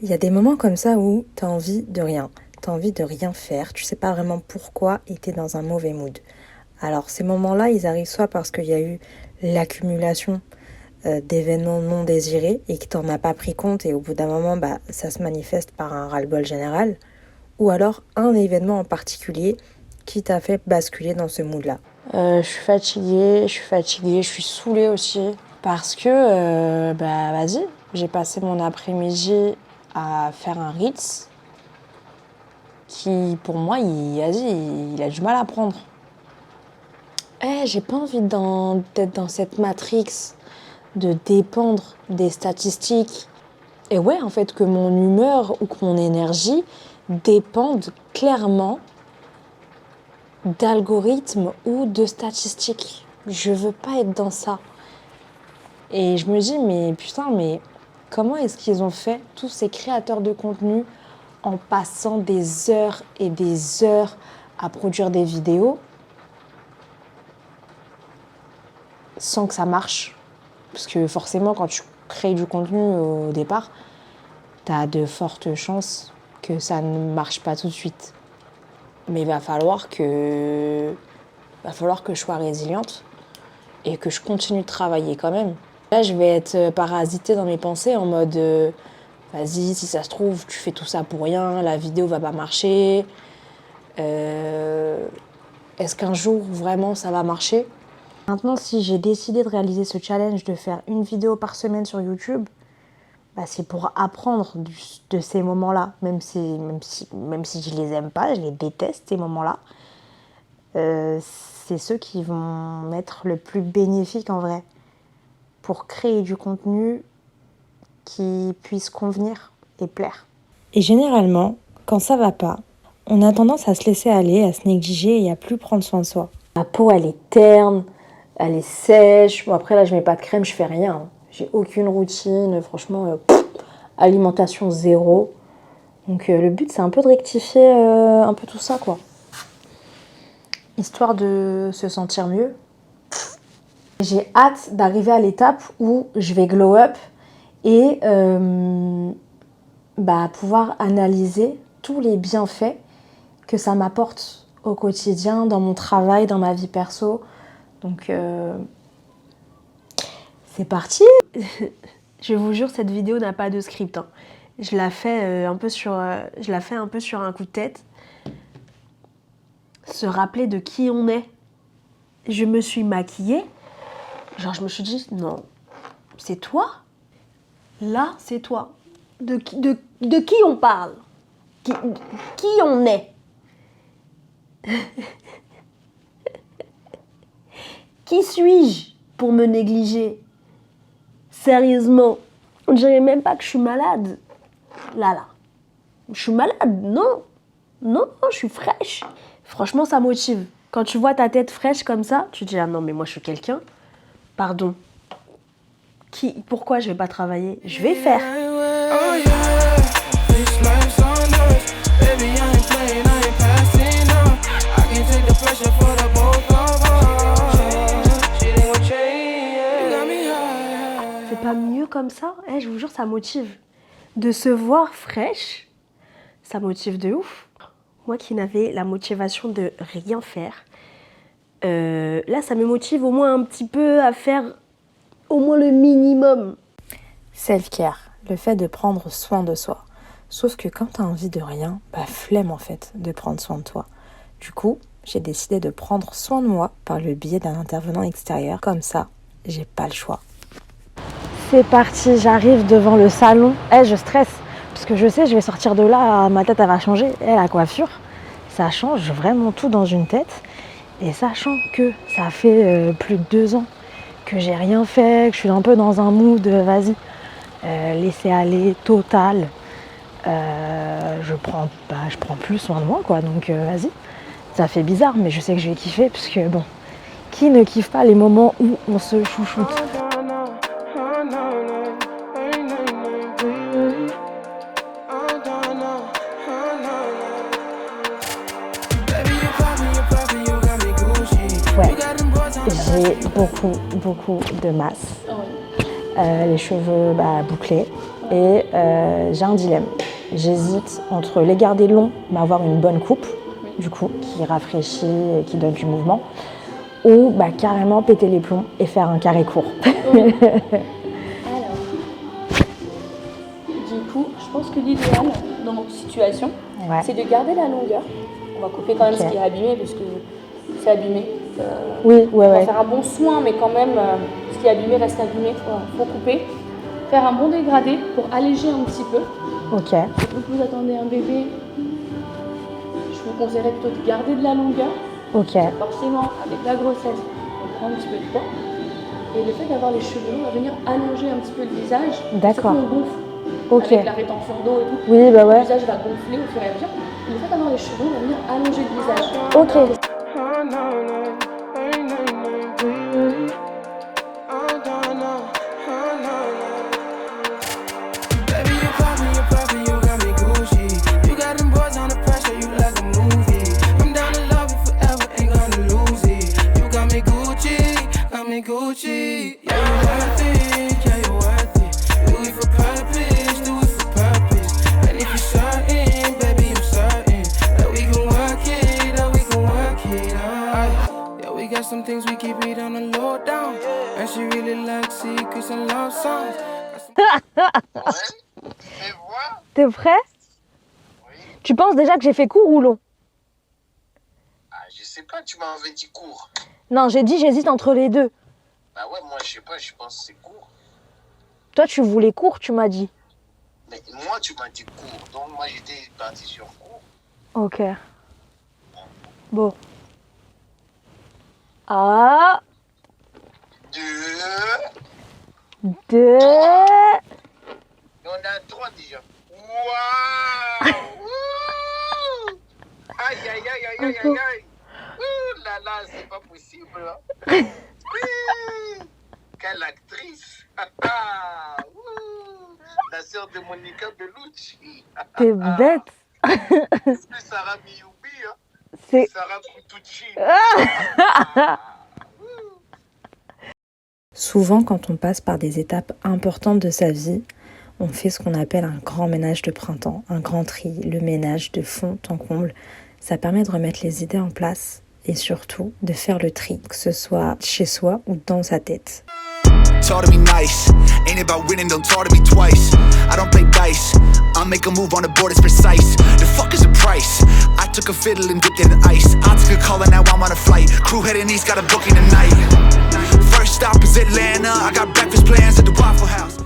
Il y a des moments comme ça où t'as envie de rien. T'as envie de rien faire. Tu sais pas vraiment pourquoi et t'es dans un mauvais mood. Alors ces moments-là, ils arrivent soit parce qu'il y a eu l'accumulation d'événements non désirés et que t'en as pas pris compte et au bout d'un moment, ça se manifeste par un ras-le-bol général. Ou alors un événement en particulier qui t'a fait basculer dans ce mood-là. Je suis fatiguée, je suis saoulée aussi. Parce que, vas-y, j'ai passé mon après-midi à faire un Ritz qui, pour moi, il a du mal à prendre. J'ai pas envie d'être dans cette matrix de dépendre des statistiques. Et ouais, en fait, que mon humeur ou que mon énergie dépendent clairement d'algorithmes ou de statistiques. Je veux pas être dans ça. Et je me dis, mais comment est-ce qu'ils ont fait, tous ces créateurs de contenu, en passant des heures et des heures à produire des vidéos sans que ça marche? Parce que forcément, quand tu crées du contenu au départ, t'as de fortes chances que ça ne marche pas tout de suite. Mais il va falloir que je sois résiliente et que je continue de travailler quand même. Là, je vais être parasitée dans mes pensées en mode vas-y, si ça se trouve, tu fais tout ça pour rien, la vidéo va pas marcher. Est-ce qu'un jour, vraiment, ça va marcher? Maintenant, si j'ai décidé de réaliser ce challenge de faire une vidéo par semaine sur YouTube, c'est pour apprendre de ces moments-là, même si je les aime pas, je les déteste, ces moments-là. C'est ceux qui vont être le plus bénéfiques en vrai pour créer du contenu qui puisse convenir et plaire. Et généralement, quand ça va pas, on a tendance à se laisser aller, à se négliger et à plus prendre soin de soi. Ma peau, elle est terne, elle est sèche. Bon, après, là, je mets pas de crème, je fais rien. J'ai aucune routine, franchement, alimentation zéro. Donc, le but, c'est un peu de rectifier un peu tout ça, quoi. Histoire de se sentir mieux. J'ai hâte d'arriver à l'étape où je vais glow up et pouvoir analyser tous les bienfaits que ça m'apporte au quotidien, dans mon travail, dans ma vie perso. Donc, c'est parti. Je vous jure, cette vidéo n'a pas de script. Hein. Je la fais un peu sur un coup de tête. Se rappeler de qui on est. Je me suis maquillée. Genre, je me suis dit, non, c'est toi. Là, c'est toi. De qui on parle? Qui on est? Qui suis-je pour me négliger? Sérieusement, on dirait même pas que je suis malade. Là. Je suis malade, non. Non, je suis fraîche. Franchement, ça motive. Quand tu vois ta tête fraîche comme ça, tu te dis, ah non, mais moi, je suis quelqu'un. Pardon. Pourquoi je vais pas travailler? Je vais faire. C'est pas mieux comme ça? Je vous jure, ça motive. De se voir fraîche, ça motive de ouf. Moi qui n'avais la motivation de rien faire, là, ça me motive au moins un petit peu à faire au moins le minimum. Self-care, le fait de prendre soin de soi. Sauf que quand t'as envie de rien, flemme en fait de prendre soin de toi. Du coup, j'ai décidé de prendre soin de moi par le biais d'un intervenant extérieur. Comme ça, j'ai pas le choix. C'est parti, j'arrive devant le salon. Je stresse, parce que je sais, je vais sortir de là, ma tête elle va changer. La coiffure, ça change vraiment tout dans une tête. Et sachant que ça fait plus de 2 ans que j'ai rien fait, que je suis un peu dans un mood, vas-y, laisser aller total. Je prends plus soin de moi, quoi. Donc vas-y, ça fait bizarre, mais je sais que je vais kiffer, parce que bon, qui ne kiffe pas les moments où on se chouchoute? Ouais, j'ai beaucoup de masse. les cheveux bouclés. Et j'ai un dilemme. J'hésite entre les garder longs, mais avoir une bonne coupe, du coup, qui rafraîchit et qui donne du mouvement, ou carrément péter les plombs et faire un carré court. Oui. Alors, du coup, je pense que l'idéal dans notre situation, c'est de garder la longueur. On va couper quand même ce qui est abîmé, parce que c'est abîmé. On va faire un bon soin, mais quand même, ce qui est abîmé reste abîmé. Il faut couper. Faire un bon dégradé pour alléger un petit peu. Ok. Donc vous attendez un bébé, je vous conseillerais plutôt de garder de la longueur. Ok. Forcément, avec la grossesse, on prend un petit peu de poids. Et le fait d'avoir les cheveux longs va venir allonger un petit peu le visage. D'accord. On gonfle. Ok. Avec la rétention d'eau et tout. Oui, Le visage va gonfler au fur et à mesure. Et le fait d'avoir les cheveux longs va venir allonger le visage. Ok. Gucci, yeah, you worth it, yeah, you worth it. Do it for purpose, do it for purpose. And if you're certain, baby, I'm certain that we can work it out. Yeah, we got some things we keep it on the low down. And she really likes secrets and love songs. T'es prêt? Oui. Tu penses déjà que j'ai fait court ou long? Ah, je sais pas, tu m'avais dit court. Non, j'ai dit j'hésite entre les deux. Bah ouais, moi je sais pas, je pense que c'est court. Toi, tu voulais court, tu m'as dit. Mais moi, tu m'as dit court, donc moi j'étais parti sur court. Ok. Bon. Ah. 2. 2. On a 3 déjà. Waouh. Wouh. Aïe, aïe, aïe, aïe, aïe, aïe, aïe. Ouh là là, c'est pas possible. Hein. Quelle actrice. La sœur de Monica Bellucci. T'es bête. C'est Sarah Miyubi, hein. C'est... Sarah Kutucci. Souvent, quand on passe par des étapes importantes de sa vie, on fait ce qu'on appelle un grand ménage de printemps, un grand tri, le ménage de fond en comble. Ça permet de remettre les idées en place et surtout de faire le tri, que ce soit chez soi ou dans sa tête. Talk to me nice, ain't about winning, don't talk to me twice. I don't play dice, I'll make a move on the board, it's precise. The fuck is the price? I took a fiddle and dipped it in ice. I took a call and now I'm on a flight. Crew heading east, got a booking tonight. First stop is Atlanta, I got breakfast plans at the Waffle House.